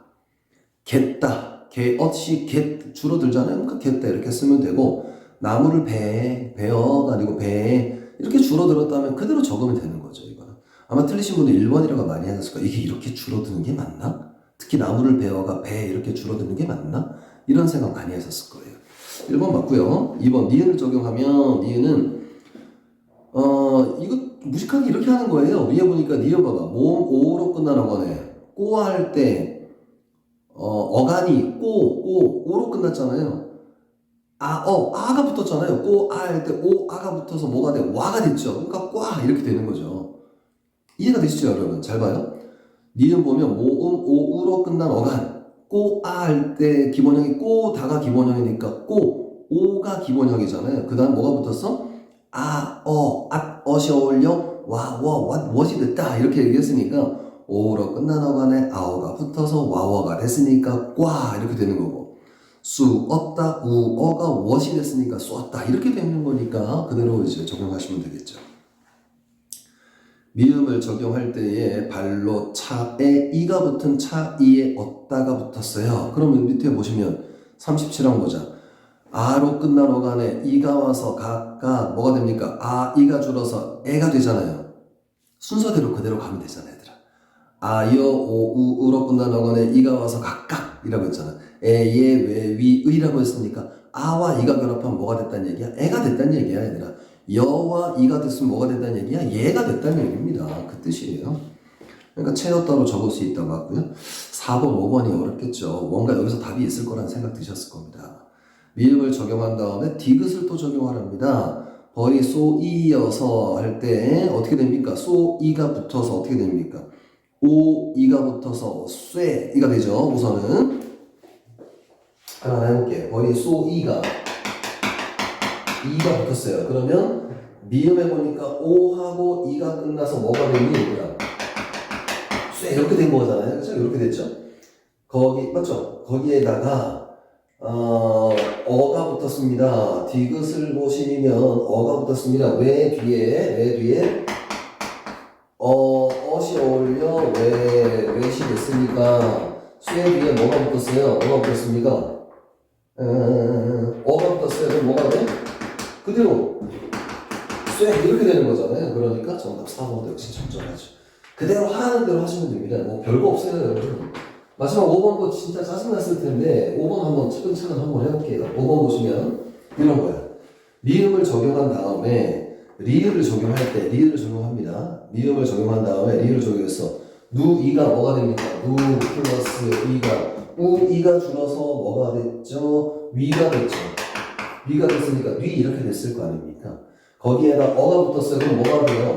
갯다, 개엇이 주로 들잖아요. 그러니까 갯다 이렇게 쓰면 되고 나무를 배어가 아니고 배 이렇게 줄어들었다면 그대로 적으면 되는 거죠. 이거는 아마 틀리신 분들 1번이라고 많이 하셨을 거예요. 이게 이렇게 줄어드는 게 맞나? 특히 나무를 배어가 배 이렇게 줄어드는 게 맞나? 이런 생각 많이 하셨을 거예요. 1번 맞고요. 2번 니은을 적용하면 니은은 이거 무식하게 이렇게 하는 거예요. 위에 보니까 니은 봐봐. 모음 오로 끝나는 거네. 꼬할 때 어간이 오로 끝났잖아요. 아가 붙었잖아요. 할 때 아가 붙어서 뭐가 돼? 와가 됐죠. 그러니까 꽈 이렇게 되는 거죠. 이해가 되시죠, 여러분? 잘 봐요. 니은 보면 모음 오우로 끝난 어간. 할 때 기본형이 다가 기본형이니까 오가 기본형이잖아요. 그 다음 뭐가 붙었어? 엇이 어울려 what이 됐다 이렇게 얘기했으니까 오로 끝난 어간에 아어가 붙어서 와워가 됐으니까 꽈 이렇게 되는 거고 쑤었다 우어가 what이 됐으니까 쏘았다 이렇게 되는 거니까 그대로 이제 적용하시면 되겠죠. 미음을 적용할 때에 발로 차에 이가 붙은 차이에 얻다가 붙었어요. 그러면 밑에 보시면 37항 보자. 아로 끝난 어간에 이가 와서 각각 뭐가 됩니까? 이가 줄어서 애가 되잖아요. 순서대로 그대로 가면 되잖아요, 얘들아. 여, 오, 우로 끝난 어간에 이가 와서 각각 이라고 했잖아. 에, 예, 왜, 위, 의라고 했으니까 아와 이가 결합하면 뭐가 됐다는 얘기야? 애가 됐다는 얘기야, 얘들아. 여와 이가 됐으면 뭐가 됐다는 얘기야? 얘가 됐다는 얘기입니다. 그 뜻이에요. 그러니까 채였다로 적을 수 있다고 하고요. 4번, 5번이 어렵겠죠. 뭔가 여기서 답이 있을 거라는 생각 드셨을 겁니다. 미음을 적용한 다음에 디귿을 또 적용하랍니다. 벌이 쏘이여서 할 때 어떻게 됩니까? 쏘이가 붙어서 어떻게 됩니까? 오이가 붙어서 쇠이가 되죠. 우선은 하나 해볼게. 벌이 쏘이가 이가 붙었어요. 그러면 미음해 보니까 오하고 이가 끝나서 뭐가 되니? 쇠 이렇게 된 거잖아요. 그렇죠? 이렇게 됐죠? 맞죠? 거기에다가 어가 붙었습니다. 디귿을 보시면 어가 붙었습니다. 왜 뒤에 어시 어울려 왜시 됐으니까 쇠 뒤에 뭐가 붙었어요? 뭐가 붙었습니까? 어가 붙었어요. 그럼 뭐가 돼? 그대로 쇠 이렇게 되는 거잖아요. 그러니까 정답 4번도 역시 적절하죠. 그대로 하라는 대로 하시면 됩니다. 뭐 별거 없어요, 여러분. 마지막 5번도 진짜 짜증났을 텐데 5번 한번 차근차근 한번 해볼게요. 5번 보시면 이런 거예요. 미음을 적용한 다음에 리을을 적용할 때 리을을 적용합니다. 미음을 적용한 다음에 리을을 적용해서 누이가 뭐가 됩니까? 누 플러스 이가 우이가 줄어서 뭐가 됐죠? 위가 됐죠. 위가 됐으니까 위 이렇게 됐을 거 아닙니까? 거기에다 어가 붙었어요. 그럼 뭐가 돼요?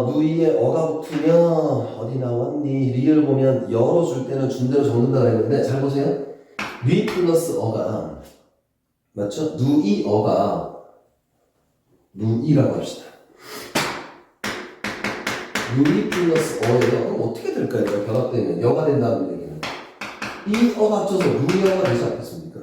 누이에 어가 붙으면 어디 나왔니? 리을 보면 열어 줄 때는 준대로 적는다고 했는데 잘 보세요. 위 플러스 어가 맞죠? 누이 어가 누이라고 합시다. 누이 플러스 어예요. 그럼 어떻게 될까요? 결합되면 여가 된다는 얘기는 이 어가 합쳐서 누이어가 되지 않겠습니까?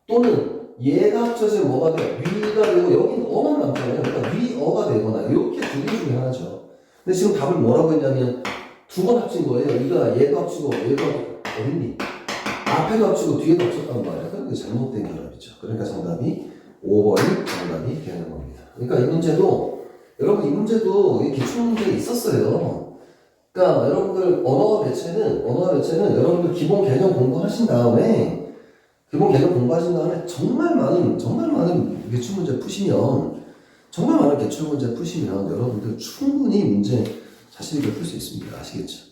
또는 얘가 합쳐지면 뭐가 돼요? 위가 되고 여기는 어만 남잖아요. 그러니까 위어가 되거나 이렇게 두 개 중에 하나죠. 근데 지금 답을 뭐라고 했냐면 두 번 합친 거예요. 이거 얘도 합치고 얘도 어딨니? 앞에도 합치고 뒤에도 합쳤단 말이야. 그러니까 잘못된 결합이죠. 그러니까 정답이 5번이 정답이 되는 겁니다. 그러니까 이 문제도 여러분 이 문제도 기출문제에 있었어요. 그러니까 여러분들 언어와 매체는 여러분들 기본 개념 공부하신 다음에 정말 많은 기출문제 푸시면 여러분들 충분히 문제 자신 있게 풀 수 있습니다. 아시겠죠?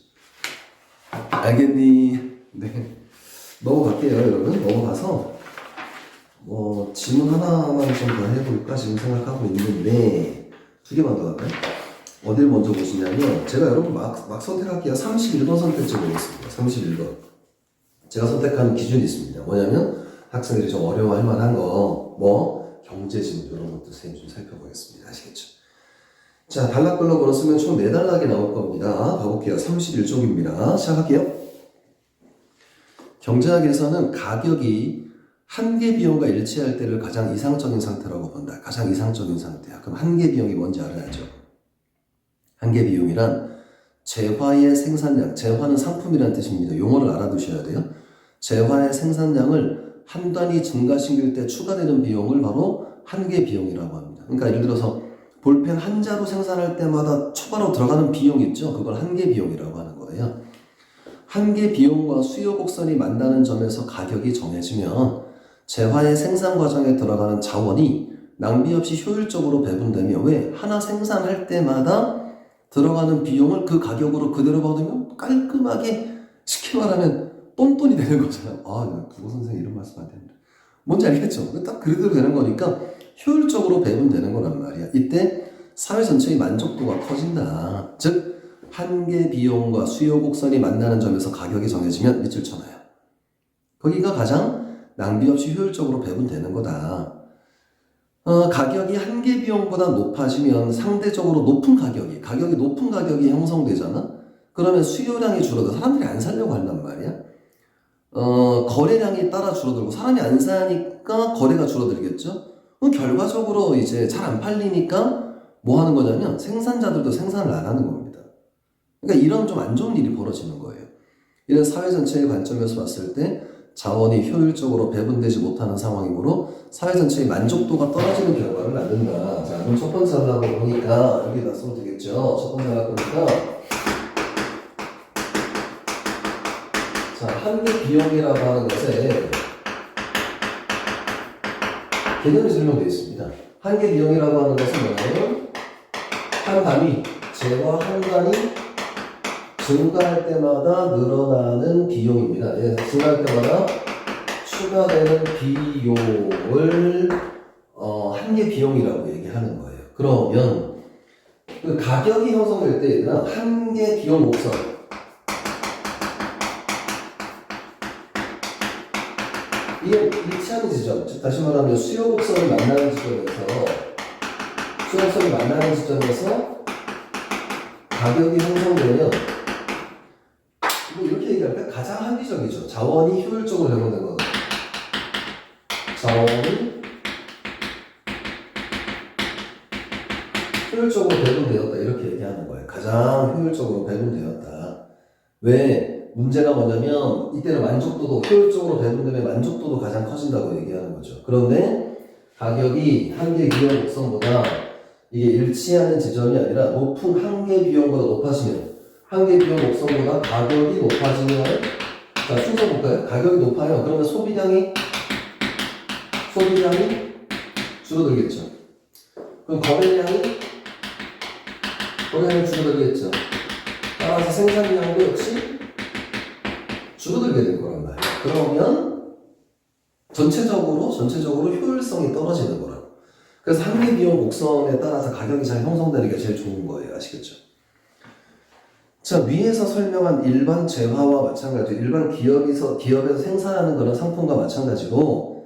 알겠니? 네. 넘어갈게요, 여러분. 넘어가서 질문 하나만 좀 더 해볼까 지금 생각하고 있는데 두 개만 더 할까요? 어딜 먼저 보시냐면 제가 여러분 막 선택할게요. 31번 선택지 보겠습니다. 31번. 제가 선택하는 기준이 있습니다. 뭐냐면 학생들이 좀 어려워할 만한 거, 경제지문 이런 것도 선생님 좀 살펴보겠습니다. 아시겠죠? 자, 단락글로 쓰면 총 4단락이 나올 겁니다. 가볼게요. 31쪽입니다. 시작할게요. 경제학에서는 가격이 한계 비용과 일치할 때를 가장 이상적인 상태라고 본다. 가장 이상적인 상태야. 그럼 한계 비용이 뭔지 알아야죠. 한계 비용이란 재화의 생산량, 재화는 상품이라는 뜻입니다. 용어를 알아두셔야 돼요. 재화의 생산량을 한 단위 증가시킬 때 추가되는 비용을 바로 한계 비용이라고 합니다. 그러니까 예를 들어서 볼펜 한 자루 생산할 때마다 추가로 들어가는 비용 있죠? 그걸 한계 비용이라고 하는 거예요. 한계 비용과 수요 곡선이 만나는 점에서 가격이 정해지면 재화의 생산 과정에 들어가는 자원이 낭비 없이 효율적으로 배분되며 왜? 하나 생산할 때마다 들어가는 비용을 그 가격으로 그대로 받으면 깔끔하게 쉽게 말하면 똔똔이 되는 거잖아요. 국어 선생님 이런 말씀 안 됩니다. 뭔지 알겠죠? 딱 그대로 되는 거니까 효율적으로 배분되는 거란 말이야. 이때 사회 전체의 만족도가 커진다. 즉 한계 비용과 수요 곡선이 만나는 점에서 가격이 정해지면 밑줄 쳐놔요. 거기가 가장 낭비 없이 효율적으로 배분되는 거다. 가격이 한계 비용보다 높아지면 상대적으로 가격이 높은 가격이 형성되잖아? 그러면 수요량이 줄어들어 사람들이 안 사려고 한단 말이야. 거래량이 따라 줄어들고 사람이 안 사니까 거래가 줄어들겠죠? 그럼 결과적으로 이제 잘 안 팔리니까 뭐 하는 거냐면 생산자들도 생산을 안 하는 겁니다. 그러니까 이런 좀 안 좋은 일이 벌어지는 거예요. 이런 사회 전체의 관점에서 봤을 때 자원이 효율적으로 배분되지 못하는 상황이므로 사회 전체의 만족도가 떨어지는 결과를 만든다. 자, 그럼 첫 번째 단락을 보니까 여기다 쓰면 되겠죠. 첫 번째 단락 보니까 자, 한계 비용이라고 하는 것에 개념이 설명되어 있습니다. 한계 비용이라고 하는 것은 뭐냐면 한 단위, 재화 한 단위 증가할 때마다 늘어나는 비용입니다. 예, 증가할 때마다 추가되는 비용을 한계 비용이라고 얘기하는 거예요. 그러면 그 가격이 형성될 때 얘들아 한계 비용 곡선 이게 일치하는 지점, 즉 다시 말하면 수요 곡선을 만나는 지점에서 가격이 형성되면 뭐 이렇게 얘기할까? 가장 합리적이죠. 자원이 효율적으로 배분된 거다. 자원이 효율적으로 배분되었다. 이렇게 얘기하는 거예요. 가장 효율적으로 배분되었다. 왜? 문제가 뭐냐면 이때는 만족도도 효율적으로 배분되면 만족도도 가장 커진다고 얘기하는 거죠. 그런데 가격이 한계 비용 곡선보다 이게 일치하는 지점이 아니라 높은 한계 비용보다 높아지면 한계 비용 곡선보다 가격이 높아지면 자 순서 볼까요? 가격이 높아요. 그러면 소비량이 줄어들겠죠. 그럼 거래량이 줄어들겠죠. 따라서 생산량도 역시 줄어들게 될 거란 말이에요. 그러면 전체적으로 효율성이 떨어지는 거라고. 그래서 한계 비용 곡선에 따라서 가격이 잘 형성되는 게 제일 좋은 거예요. 아시겠죠? 자, 위에서 설명한 일반 재화와 마찬가지로 일반 기업에서 생산하는 그런 상품과 마찬가지로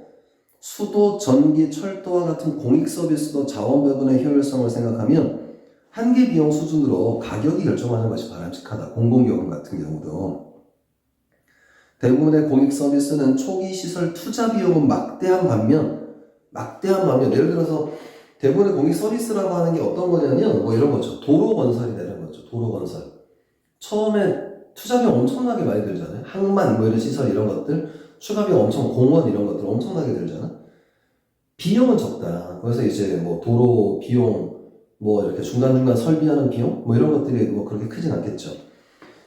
수도, 전기, 철도와 같은 공익 서비스도 자원 배분의 효율성을 생각하면 한계 비용 수준으로 가격이 결정하는 것이 바람직하다. 공공기업 같은 경우도. 대부분의 공익 서비스는 초기 시설 투자 비용은 막대한 반면 예를 들어서 대부분의 공익 서비스라고 하는 게 어떤 거냐면 뭐 이런 거죠. 도로 건설이 되는 거죠. 건설. 처음에 투자비용 엄청나게 많이 들잖아요. 항만 뭐 이런 시설 이런 것들, 추가비용 엄청, 공원 이런 것들 엄청나게 들잖아. 비용은 적다. 그래서 이제 뭐 도로 비용, 뭐 이렇게 중간중간 설비하는 비용, 뭐 이런 것들이 뭐 그렇게 크진 않겠죠.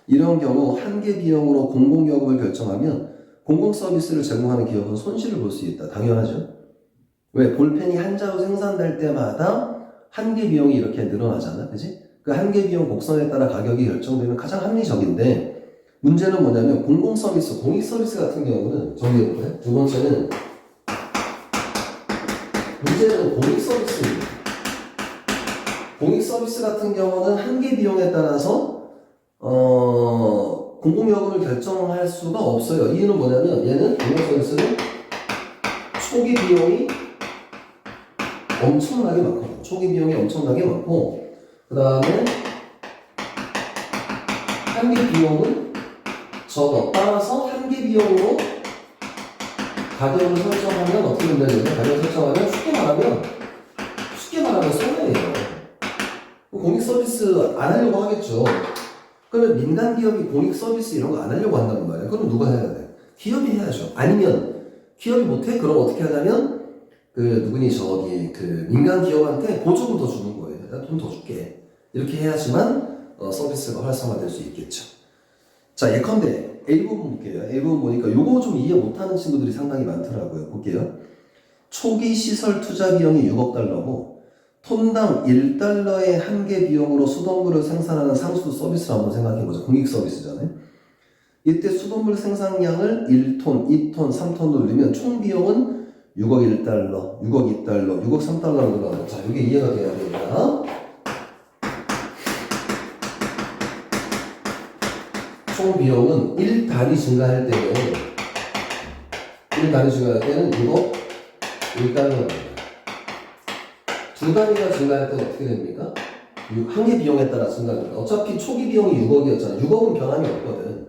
이런 경우 한계 비용으로 공공요금을 결정하면 공공 서비스를 제공하는 기업은 손실을 볼 수 있다. 당연하죠. 왜? 볼펜이 한 자루 생산될 때마다 한계 비용이 이렇게 늘어나잖아. 그지? 그 한계 비용 곡선에 따라 가격이 결정되면 가장 합리적인데, 문제는 뭐냐면 공공 서비스, 공익 서비스 같은 경우는 정리해볼까요? 두 번째는 문제는 공익 서비스입니다. 공익 서비스 같은 경우는 한계 비용에 따라서 공공요금을 결정할 수가 없어요. 이유는 뭐냐면 얘는 공공 서비스는 초기 비용이 엄청나게 많거든요. 초기 비용이 엄청나게 많고, 그 다음에 한계 비용은 적어. 따라서 한계 비용으로 가격을 설정하면 어떻게 된다는 거예요? 가격을 설정하면 쉽게 말하면 손해예요. 공익 서비스 안 하려고 하겠죠. 그러면 민간 기업이 공익 서비스 이런 거 안 하려고 한다는 말이에요. 그럼 누가 해야 돼? 기업이 해야죠. 아니면 기업이 못해? 그럼 어떻게 하냐면 민간 기업한테 보조금 더 주는 거예요. 내가 돈 더 줄게. 이렇게 해야지만 서비스가 활성화될 수 있겠죠. 자, 예컨대 A부분 볼게요. A부분 보니까 요거 좀 이해 못하는 친구들이 상당히 많더라고요. 볼게요. 초기 시설 투자 비용이 6억 달러고 톤당 1달러의 한계 비용으로 수돗물을 생산하는 상수 서비스를 한번 생각해보자. 공익 서비스잖아요. 이때 수돗물 생산량을 1톤, 2톤, 3톤 올리면 총 비용은 6억 1달러, 6억 2달러, 6억 3달러로 들어가요. 자, 이게 이해가 돼야 됩니다. 총 비용은 1단위 증가할 때는 6억 1달러입니다. 두 단위가 증가할 때는 어떻게 됩니까? 한계 비용에 따라 증가합니다. 어차피 초기 비용이 6억이었잖아. 6억은 변함이 없거든.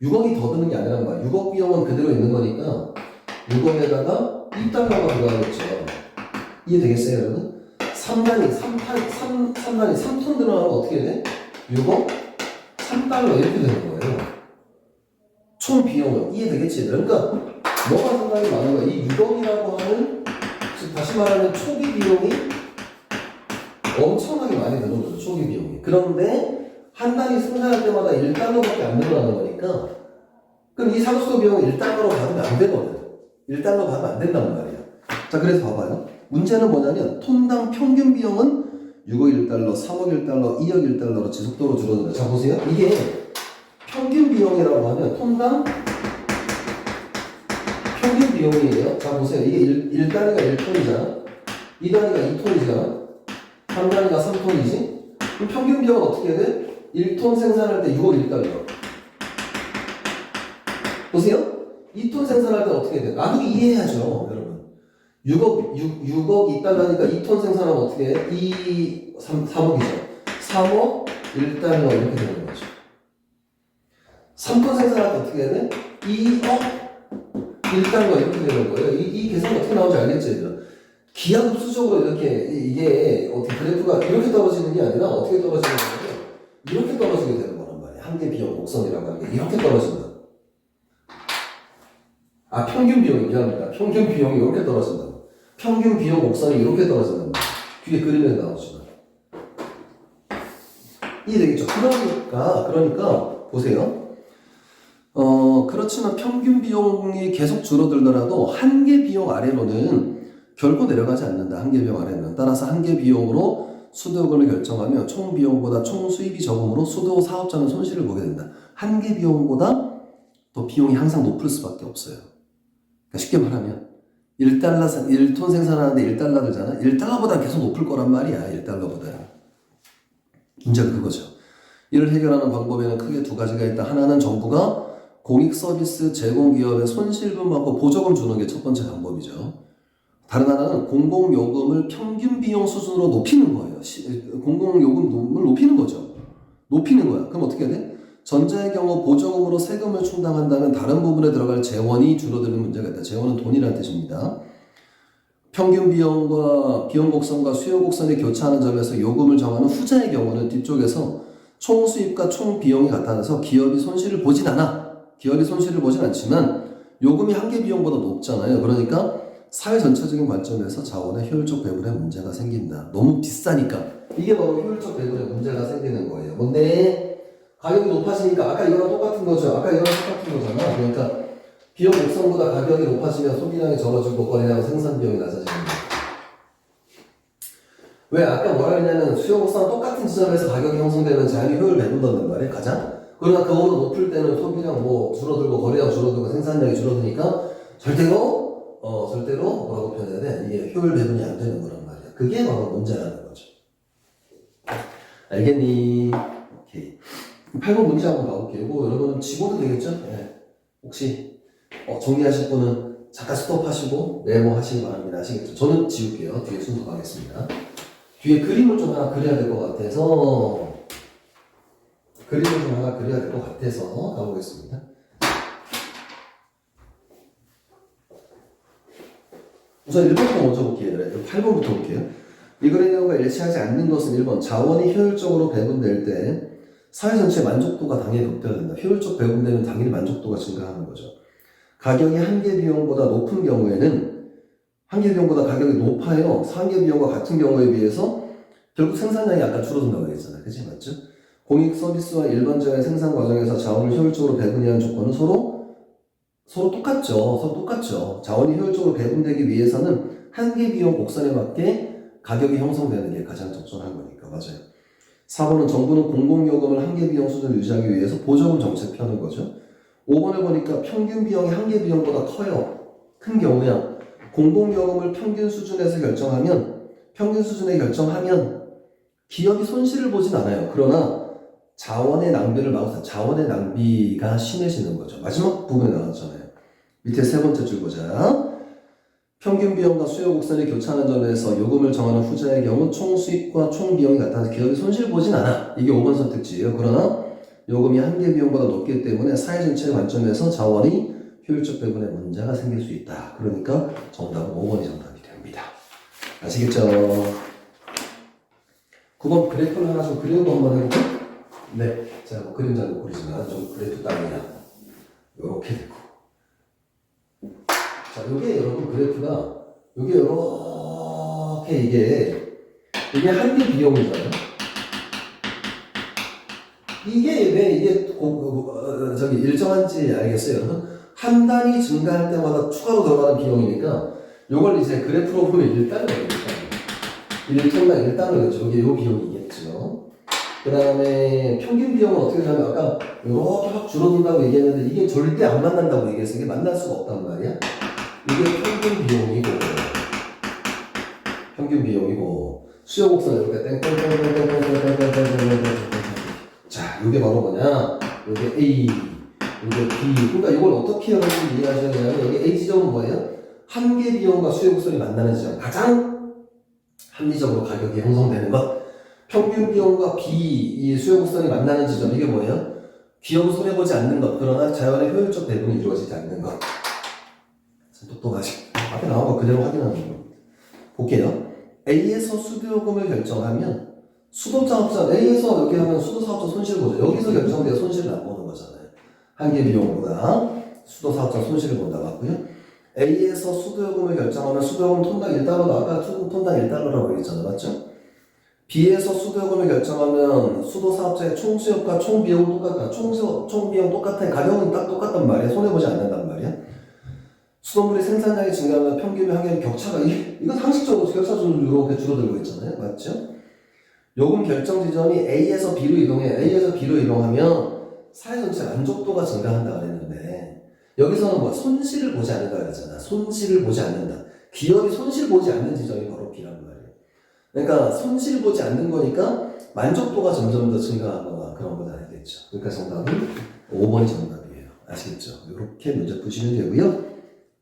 6억이 더 드는 게 아니란 말이야. 6억 비용은 그대로 있는 거니까 6억에다가 1달러가 들어가겠죠. 이해되겠어요, 여러분? 3단위 3톤 들어가면 어떻게 돼? 6억 3달러 이렇게 되는 거예요. 총 비용은. 이해되겠지? 그러니까 뭐가 상당히 많은 거야. 이 6억이라고 하는, 즉 다시 말하면 초기 비용이 엄청나게 많이 드는 거죠. 초기 비용이. 그런데 한 단위 생산할 때마다 1달러밖에 안 늘어나는 거니까, 그럼 이 상수 비용을 1달러로 받으면 안 되거든. 1달러 받으면 안 된단 말이야. 자, 그래서 봐봐요. 문제는 뭐냐면 톤당 평균 비용은 6억 1달러, 3억 1달러, 2억 1달러로 지속적으로 줄어든다. 자, 보세요. 이게 평균 비용이라고 하면 톤당 평균 비용이에요. 자, 보세요. 이게 1단위가 1톤이잖아. 2단위가 2톤이잖아. 3단위가 3톤이지. 그럼 평균 비용은 어떻게 돼? 1톤 생산할 때 6억 1달러. 보세요. 2톤 생산할 때 어떻게 돼? 나도 이해해야죠, 여러분. 6억 2달러니까 2톤 생산하면 어떻게 해? 3억이죠. 3억 1달러 이렇게 되는 거죠. 3톤 생산할 때 어떻게 해야 돼? 2억 1달러 이렇게 되는 거예요. 이 계산이 어떻게 나오는지 알겠죠? 기하급수적으로 이게 어떻게 그래프가 이렇게 떨어지는 게 아니라 어떻게 떨어지는 거냐면 이렇게 떨어지게 되는 거란 말이에요. 한계 비용 곡선이라고 하는 게 이렇게 떨어진다. 평균 비용이 미안합니다. 평균 비용이 이렇게 떨어진다. 평균 비용 곡선이 이렇게 떨어진다. 뒤에 그림에 나오지만 이해되겠죠? 그러니까 보세요. 그렇지만 평균 비용이 계속 줄어들더라도 한계 비용 아래로는 결코 내려가지 않는다. 한계 비용 아래는. 따라서 한계 비용으로 수도요금을 결정하며 총 비용보다 총 수입이 적음으로 수도 사업자는 손실을 보게 된다. 한계 비용보다 더 비용이 항상 높을 수밖에 없어요. 그러니까 쉽게 말하면 1톤 생산하는데 1달러 들잖아. 1달러보다 계속 높을 거란 말이야. 1달러보다. 문제가 그거죠. 이를 해결하는 방법에는 크게 두 가지가 있다. 하나는 정부가 공익 서비스 제공기업에 손실분 받고 보조금 주는 게 첫 번째 방법이죠. 다른 하나는 공공요금을 평균 비용 수준으로 높이는 거예요. 공공요금을 높이는 거죠. 높이는 거야. 그럼 어떻게 돼? 전자의 경우 보조금으로 세금을 충당한다면 다른 부분에 들어갈 재원이 줄어드는 문제가 있다. 재원은 돈이라는 뜻입니다. 평균 비용과 비용 곡선과 수요 곡선이 교차하는 점에서 요금을 정하는 후자의 경우는 뒤쪽에서 총 수입과 총 비용이 같아서 기업이 손실을 보진 않아. 기업이 손실을 보진 않지만 요금이 한계 비용보다 높잖아요. 그러니까 사회 전체적인 관점에서 자원의 효율적 배분에 문제가 생긴다. 너무 비싸니까. 이게 바로 효율적 배분에 문제가 생기는 거예요. 뭔데? 가격이 높아지니까 아까 이거랑 똑같은 거죠. 아까 이거랑 똑같은 거잖아. 그러니까 비용 곡선보다 가격이 높아지면 소비량이 적어지고 거래량 생산 비용이 낮아지는 거예요. 왜 아까 뭐라 했냐면 수요 곡선은 똑같은 지점에서 가격이 형성되면 자연히 효율 배분된단 말이에요. 가장. 그러나 그거보다 높을 때는 소비량 뭐 줄어들고 거래량 줄어들고 생산량이 줄어드니까 절대로 뭐라고 표현해야 돼? 이게 효율 배분이 안 되는 거란 말이야. 그게 바로 문제라는 거죠. 알겠니? 오케이. 8번 문제 한번 가볼게요. 이거 여러분 지워도 되겠죠? 네. 혹시 정리하실 분은 잠깐 스톱하시고 메모하시기 바랍니다. 아시겠죠? 저는 지울게요. 뒤에 순서 가겠습니다. 뒤에 그림을 좀 하나 그려야 될 것 같아서 가보겠습니다. 우선 1번부터 먼저 볼게요. 8번부터 볼게요. 이 그림의 경우가 일치하지 않는 것은 1번 자원이 효율적으로 배분될 때 사회 전체의 만족도가 당연히 높여야 된다. 효율적 배분되면 당연히 만족도가 증가하는 거죠. 가격이 한계 비용보다 높은 경우에는 한계 비용보다 가격이 높아요. 한계 비용과 같은 경우에 비해서 결국 생산량이 아까 줄어든다고 했잖아요. 그치? 맞죠? 공익 서비스와 일반적인 생산 과정에서 자원을 효율적으로 배분해야 하는 조건은 서로 똑같죠. 자원이 효율적으로 배분되기 위해서는 한계 비용 곡선에 맞게 가격이 형성되는 게 가장 적절한 거니까. 맞아요. 4번은 정부는 공공요금을 한계 비용 수준을 유지하기 위해서 보조금 정책 펴는 거죠. 5번을 보니까 평균 비용이 한계 비용보다 커요. 큰 경우야. 공공요금을 평균 수준에 결정하면 기업이 손실을 보진 않아요. 그러나 자원의 낭비가 심해지는 거죠. 마지막 부분에 나왔잖아요. 밑에 세 번째 줄 보자. 평균 비용과 수요 곡선이 교차하는 점에서 요금을 정하는 후자의 경우 총 수입과 총 비용이 같아서 기업이 손실을 보진 않아. 이게 5번 선택지예요. 그러나 요금이 한계 비용보다 높기 때문에 사회 전체의 관점에서 자원이 효율적 배분에 문제가 생길 수 있다. 그러니까 정답은 5번이 정답이 됩니다. 아시겠죠? 9번 그래프를 하나 좀 그리고 한번 해볼까? 네. 제가 뭐 그림 잘 못 그리지만 좀 그래프 따위야. 요렇게 되고. 자, 요게 여러분 그래프가 요게 요렇게 이게 한계 비용이잖아요. 이게 왜 일정한지 알겠어요, 여러분? 한 단위 증가할 때마다 추가로 들어가는 비용이니까 요걸 이제 그래프로 보면 1단을 그리겠죠. 1단을 이게 요 비용이겠죠. 그 다음에 평균 비용은 어떻게 하면 아까 요렇게 확 줄어든다고 얘기했는데 이게 절대 안 만난다고 얘기했어요. 이게 만날 수가 없단 말이야. 이게 평균 비용이고 수요 곡선 이렇게 땡땡땡땡땡땡땡땡땡땡땡. 자, 이게 바로 뭐냐? 이게 A, 이게 B. 그러니까 이걸 어떻게 여러분이 이해하셔야 되냐면 여기 A 지점은 뭐예요? 한계 비용과 수요 곡선이 만나는 지점. 가장 합리적으로 가격이 형성되는 것. 평균 비용과 B, 이 수요 곡선이 만나는 지점. 이게 뭐예요? 기업은 손해보지 않는 것. 그러나 자연의 효율적 배분이 이루어지지 않는 것. 똑똑하시. 앞에 나온 거 그대로 확인하는 거. 볼게요. A에서 수도요금을 결정하면 수도사업자 A에서 여기 하면 수도사업자 손실 보죠. 여기서 결정돼야 손실을 안 보는 거잖아요. 한계 비용보다 수도사업자 손실을 본다 맞고요. A에서 수도요금을 결정하면 수도요금 톤당 1달러도 아까 톤당 1달러라고 했잖아요. 맞죠? B에서 수도요금을 결정하면 수도사업자의 총수요과 총비용은 똑같다. 총비용 똑같아. 가격은 딱 똑같단 말이야. 손해보지 않는단 말이야. 수돗물의 생산량이 증가하면 평균 한계의 격차가 이건 상식적으로 격차적으로 이렇게 줄어들고 있잖아요. 맞죠? 요금 결정 지점이 A에서 B로 이동하면 사회 전체 만족도가 증가한다 그랬는데 여기서는 뭐 손실을 보지 않는다 그랬잖아. 손실을 보지 않는다. 기업이 손실 보지 않는 지점이 바로 B란 말이에요. 그러니까 손실 보지 않는 거니까 만족도가 점점 더 증가하거나 그런 건 아니겠죠. 그러니까 정답은 5번이 정답이에요. 아시겠죠? 이렇게 문제 푸시면 되고요.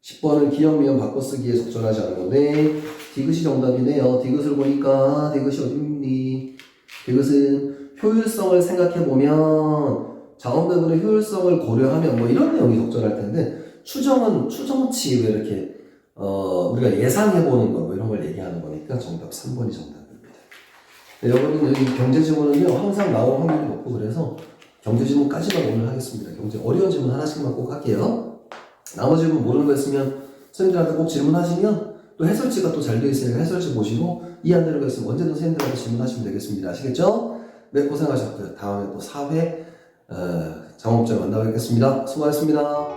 10번은 기억미음 바꿔쓰기에 적절하지 않은 건데 디귿이 정답이네요. 디귿을 보니까 디귿이 어딨니? 디귿은 효율성을 생각해보면 자원 배분의 효율성을 고려하면 뭐 이런 내용이 적절할 텐데 추정치 왜 이렇게 우리가 예상해보는 거 뭐 이런 걸 얘기하는 거니까 정답 3번이 정답입니다. 네, 여러분 여기 경제 지문은요 항상 나올 확률이 높고 그래서 경제 지문까지만 오늘 하겠습니다. 경제 어려운 질문 하나씩만 꼭 할게요. 나머지 질문 모르는 거 있으면 선생님들한테 꼭 질문하시면 또 해설지가 또 잘 되어 있으니까 해설지 보시고 이해 안 되는 거 있으면 언제든 선생님들한테 질문하시면 되겠습니다. 아시겠죠? 네, 고생하셨고요. 다음에 또 4회 장업절 만나 뵙겠습니다. 수고하셨습니다.